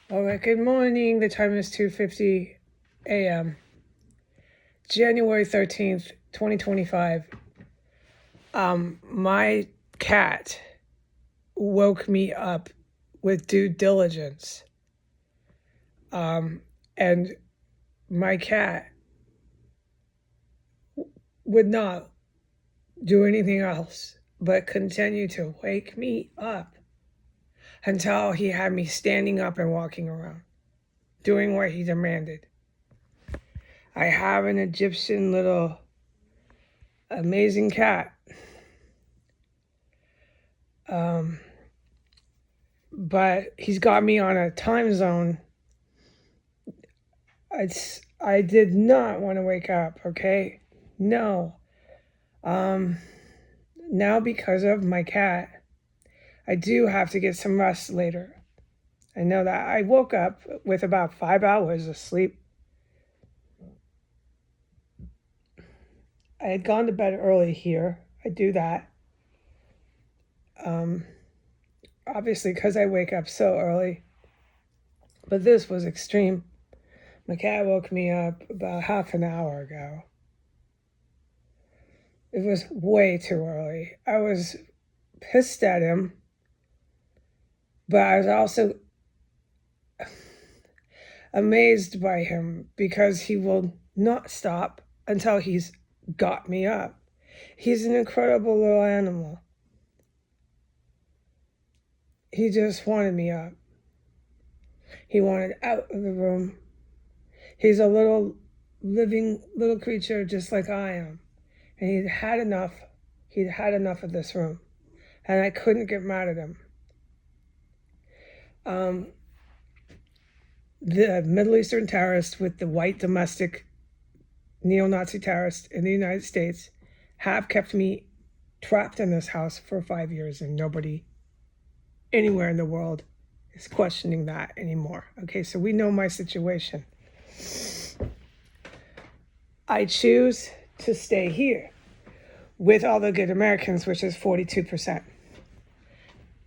All right, good morning. The time is 2:50 a.m. January 13th, 2025. My cat woke me up with due diligence. And my cat would not do anything else but continue to wake me up until he had me standing up and walking around, doing what he demanded. I have an Egyptian little amazing cat. But he's got me on a time zone. I did not want to wake up, okay? No. Now because of my cat, I do have to get some rest later. I know that I woke up with about 5 hours of sleep. I had gone to bed early here. I do that. Obviously because I wake up so early. But this was extreme. My cat woke me up about half an hour ago. It was way too early. I was pissed at him, but I was also amazed by him because he will not stop until he's got me up. He's an incredible little animal. He just wanted me up. He wanted out of the room. He's a little living little creature just like I am. And he'd had enough. He'd had enough of this room. And I couldn't get mad at him. The Middle Eastern terrorists with the white domestic neo-Nazi terrorists in the United States have kept me trapped in this house for 5 years, and nobody anywhere in the world is questioning that anymore. Okay, so we know my situation. I choose to stay here with all the good Americans, which is 42%.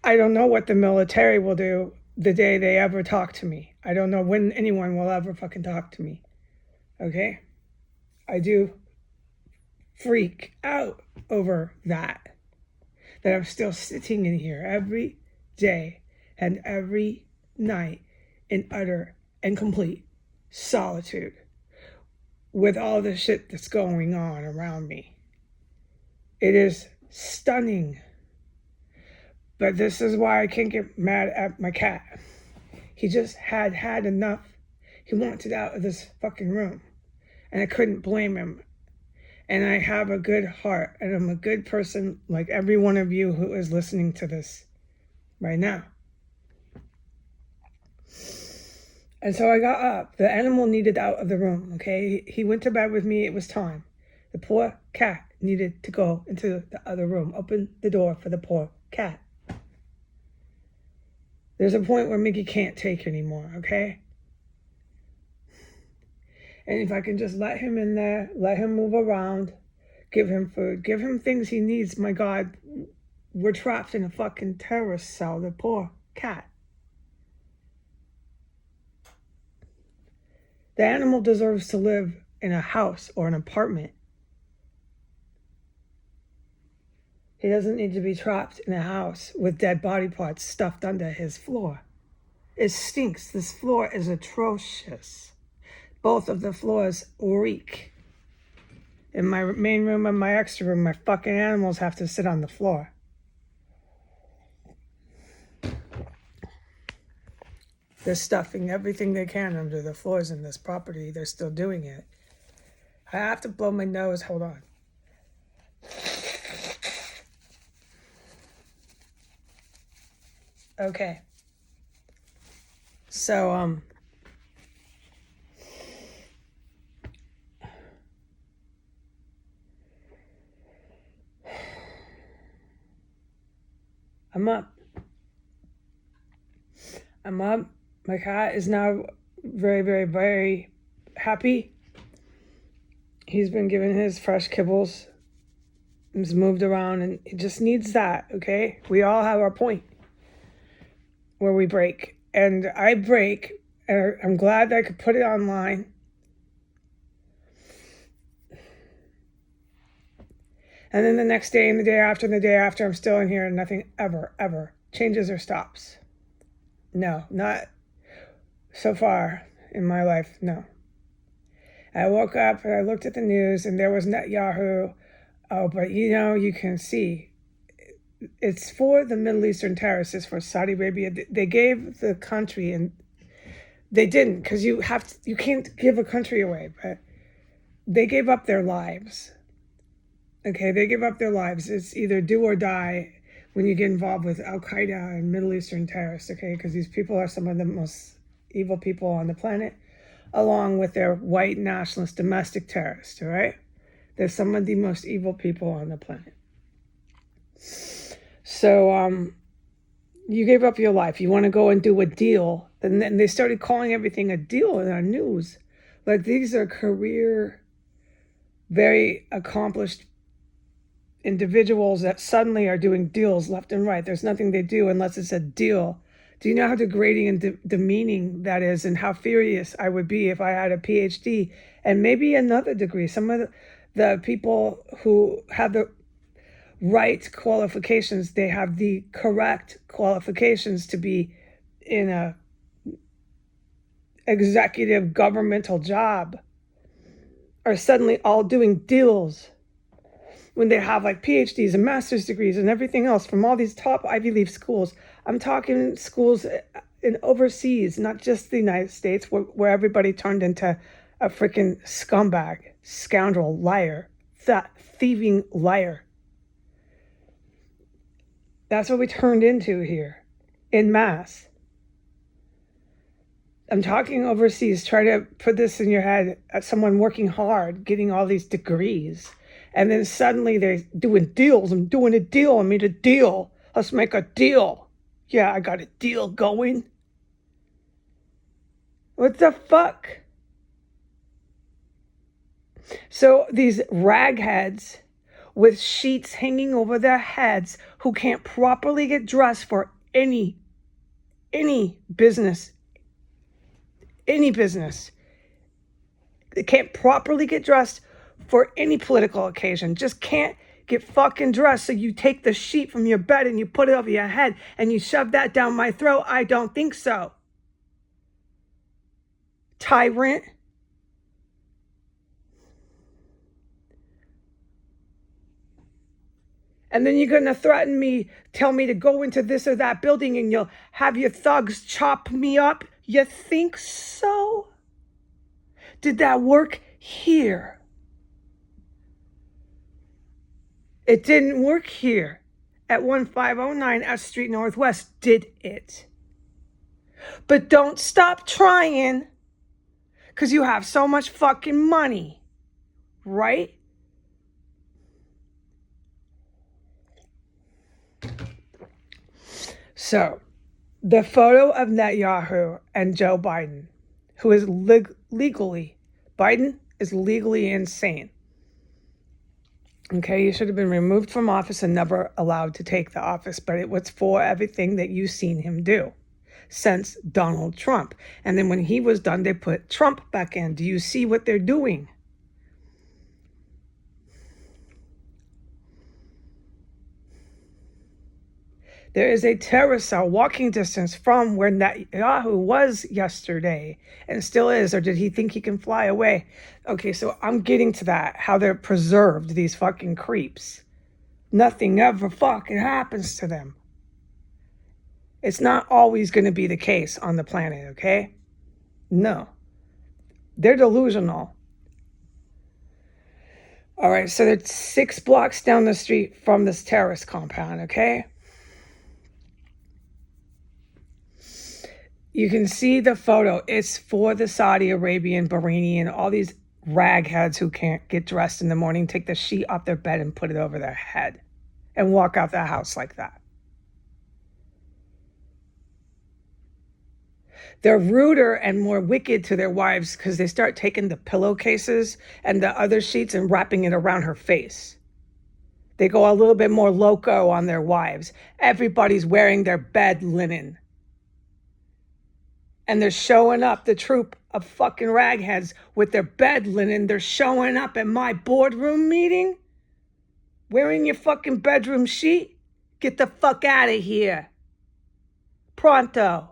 I don't know what the military will do the day they ever talk to me. I don't know when anyone will ever fucking talk to me. Okay? I do freak out over that I'm still sitting in here every day and every night in utter and complete solitude with all the shit that's going on around me. It is stunning. But this is why I can't get mad at my cat. He just had enough. He wanted out of this fucking room. And I couldn't blame him. And I have a good heart. And I'm a good person like every one of you who is listening to this right now. And so I got up. The animal needed out of the room, okay? He went to bed with me. It was time. The poor cat needed to go into the other room. Open the door for the poor cat. There's a point where Mickey can't take anymore, okay? And if I can just let him in there, let him move around, give him food, give him things he needs, my God, we're trapped in a fucking terrorist cell, the poor cat. The animal deserves to live in a house or an apartment. He doesn't need to be trapped in a house with dead body parts stuffed under his floor. It stinks. This floor is atrocious. Both of the floors reek. In my main room and my extra room, my fucking animals have to sit on the floor. They're stuffing everything they can under the floors in this property. They're still doing it. I have to blow my nose. Hold on. Okay. So, I'm up. My cat is now very, very, very happy. He's been given his fresh kibbles. He's moved around and he just needs that, okay? We all have our point where we break. and I break, and I'm glad that I could put it online. And then the next day and the day after and the day after, I'm still in here and nothing ever changes or stops. No, not so far in my life, no. I woke up and I looked at the news and there was Netanyahu. Oh, but you can see it's for the Middle Eastern terrorists, it's for Saudi Arabia. They gave the country, and they didn't, because you can't give a country away, but they gave up their lives. Okay, they give up their lives. It's either do or die when you get involved with Al Qaeda and Middle Eastern terrorists, okay, because these people are some of the most evil people on the planet, along with their white nationalist domestic terrorists, all right? They're some of the most evil people on the planet. So you gave up your life. You want to go and do a deal. And then they started calling everything a deal in our news. Like, these are career, very accomplished individuals that suddenly are doing deals left and right. There's nothing they do unless it's a deal. Do you know how degrading and demeaning that is, and how furious I would be if I had a PhD and maybe another degree? Some of the people who have the right qualifications, they have the correct qualifications to be in a executive governmental job, are suddenly all doing deals when they have like PhDs and master's degrees and everything else from all these top Ivy League schools. I'm talking schools in overseas, not just the United States, where everybody turned into a freaking scumbag, scoundrel, liar, thieving liar. That's what we turned into here, en masse. I'm talking overseas. Try to put this in your head. Someone working hard, getting all these degrees, and then suddenly they're doing deals. I'm doing a deal. I made a deal. Let's make a deal. Yeah, I got a deal going. What the fuck? So these ragheads with sheets hanging over their heads, who can't properly get dressed for any business. Any business. They can't properly get dressed for any political occasion. Just can't get fucking dressed. So you take the sheet from your bed and you put it over your head and you shove that down my throat. I don't think so. Tyrant. And then you're going to threaten me, tell me to go into this or that building, and you'll have your thugs chop me up. You think so? Did that work here? It didn't work here at 1509 S Street Northwest, did it? But don't stop trying, because you have so much fucking money, right? So, the photo of Netanyahu and Joe Biden, who is Biden is legally insane. Okay, he should have been removed from office and never allowed to take the office, but it was for everything that you've seen him do since Donald Trump. And then when he was done, they put Trump back in. Do you see what they're doing? There is a terrorist cell walking distance from where Netanyahu was yesterday, and still is. Or did he think he can fly away? Okay, so I'm getting to that, how they're preserved, these fucking creeps. Nothing ever fucking happens to them. It's not always going to be the case on the planet, okay? No. They're delusional. All right, so they're 6 blocks down the street from this terrorist compound, okay? You can see the photo. It's for the Saudi Arabian, Bahraini, and all these ragheads who can't get dressed in the morning, take the sheet off their bed and put it over their head and walk out the house like that. They're ruder and more wicked to their wives because they start taking the pillowcases and the other sheets and wrapping it around her face. They go a little bit more loco on their wives. Everybody's wearing their bed linen. And they're showing up, the troop of fucking ragheads with their bed linen. They're showing up at my boardroom meeting wearing your fucking bedroom sheet. Get the fuck out of here. Pronto.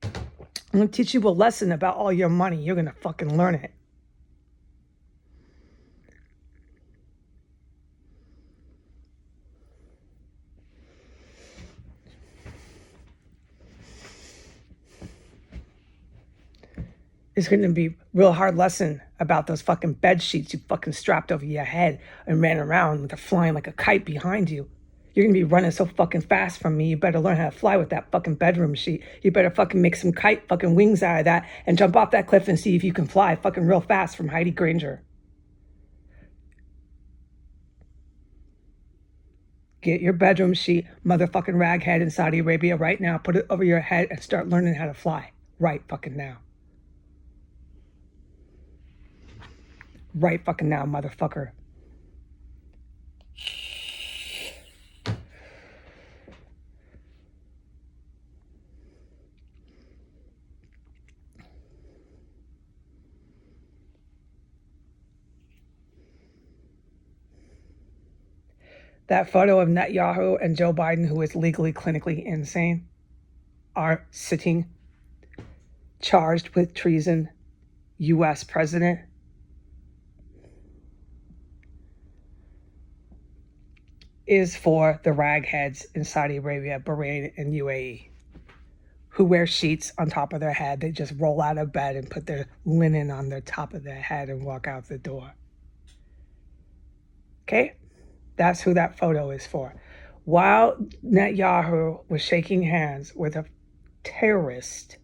I'm going to teach you a lesson about all your money. You're going to fucking learn it. It's going to be a real hard lesson about those fucking bed sheets you fucking strapped over your head and ran around with. They're flying like a kite behind you. You're going to be running so fucking fast from me. You better learn how to fly with that fucking bedroom sheet. You better fucking make some kite fucking wings out of that and jump off that cliff and see if you can fly fucking real fast from Heidi Granger. Get your bedroom sheet, motherfucking raghead in Saudi Arabia right now. Put it over your head and start learning how to fly right fucking now. Right fucking now, motherfucker. That photo of Netanyahu and Joe Biden, who is legally, clinically insane, are sitting charged with treason, U.S. president. Is for the ragheads in Saudi Arabia, Bahrain, and UAE, who wear sheets on top of their head. They just roll out of bed and put their linen on their top of their head and walk out the door. Okay? That's who that photo is for. While Netanyahu was shaking hands with a terrorist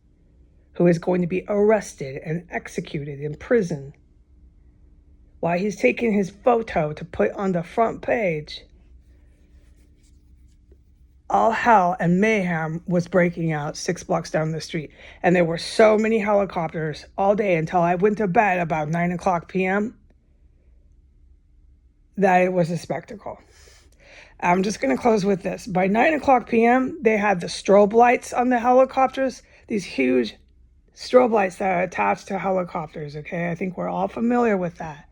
who is going to be arrested and executed in prison, while he's taking his photo to put on the front page, all hell and mayhem was breaking out 6 blocks down the street. And there were so many helicopters all day until I went to bed about 9 o'clock p.m. that it was a spectacle. I'm just going to close with this. By 9 o'clock p.m., they had the strobe lights on the helicopters, these huge strobe lights that are attached to helicopters, okay? I think we're all familiar with that.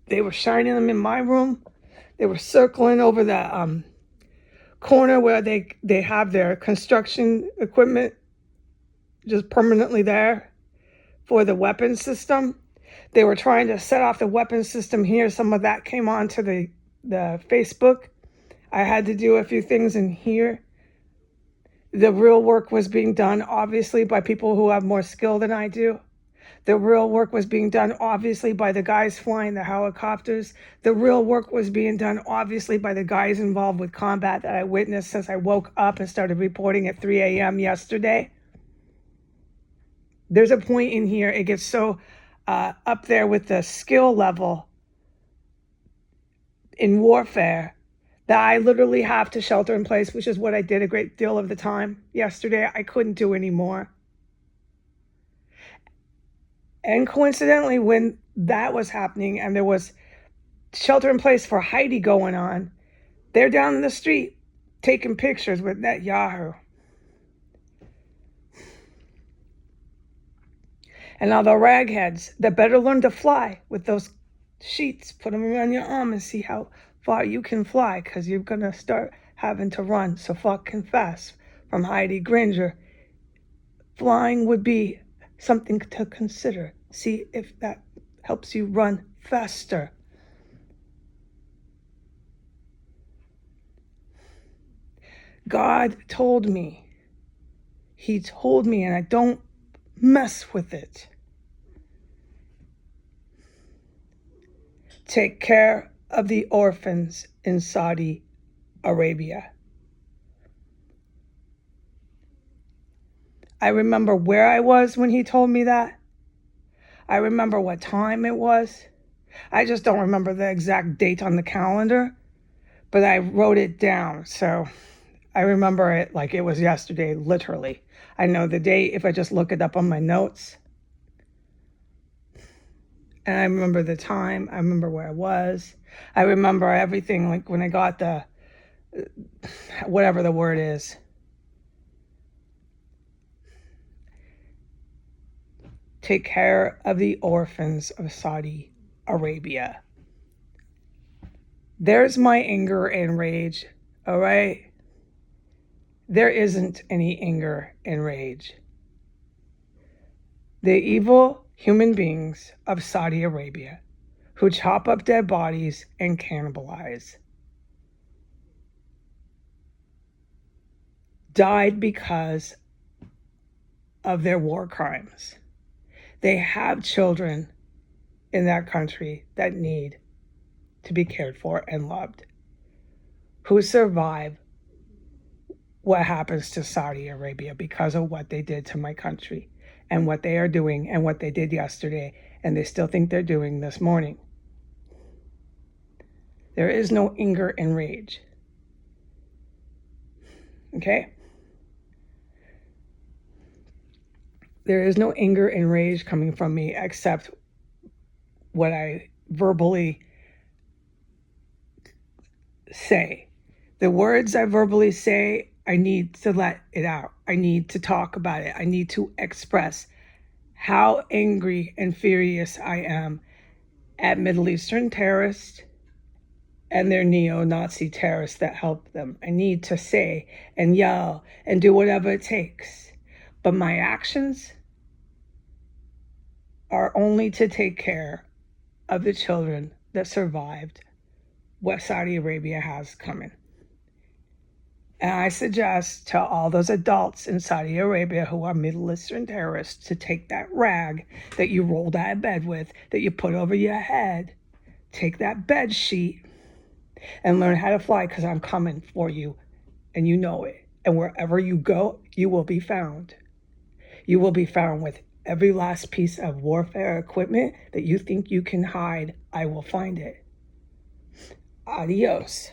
They were shining them in my room. They were circling over the corner where they have their construction equipment just permanently there for the weapons system. They were trying to set off the weapons system here. Some of that came onto the Facebook. I had to do a few things in here. The real work was being done, obviously, by people who have more skill than I do. The real work was being done, obviously, by the guys flying the helicopters. The real work was being done, obviously, by the guys involved with combat that I witnessed since I woke up and started reporting at 3 a.m. yesterday. There's a point in here, it gets so up there with the skill level in warfare that I literally have to shelter in place, which is what I did a great deal of the time yesterday. I couldn't do anymore. And coincidentally, when that was happening and there was shelter in place for Heidi going on, they're down in the street taking pictures with Netanyahu. And now the ragheads that better learn to fly with those sheets, put them around your arm and see how far you can fly, because you're going to start having to run so fucking fast from Heidi Granger. Flying would be something to consider. See if that helps you run faster. God told me. He told me, and I don't mess with it. Take care of the orphans in Saudi Arabia. I remember where I was when he told me that. I remember what time it was. I just don't remember the exact date on the calendar, but I wrote it down. So I remember it like it was yesterday, literally. I know the date if I just look it up on my notes. And I remember the time. I remember where I was. I remember everything, like when I got the whatever the word is. Take care of the orphans of Saudi Arabia. There's my anger and rage, all right? There isn't any anger and rage. The evil human beings of Saudi Arabia who chop up dead bodies and cannibalize died because of their war crimes. They have children in that country that need to be cared for and loved, who survive what happens to Saudi Arabia because of what they did to my country and what they are doing and what they did yesterday, and they still think they're doing this morning. There is no anger and rage. Okay? There is no anger and rage coming from me except what I verbally say. The words I verbally say, I need to let it out. I need to talk about it. I need to express how angry and furious I am at Middle Eastern terrorists and their neo-Nazi terrorists that help them. I need to say and yell and do whatever it takes. But my actions are only to take care of the children that survived what Saudi Arabia has coming. And I suggest to all those adults in Saudi Arabia who are Middle Eastern terrorists to take that rag that you rolled out of bed with, that you put over your head, take that bed sheet and learn how to fly, because I'm coming for you and you know it. And wherever you go, you will be found. You will be found with every last piece of warfare equipment that you think you can hide. I will find it. Adios.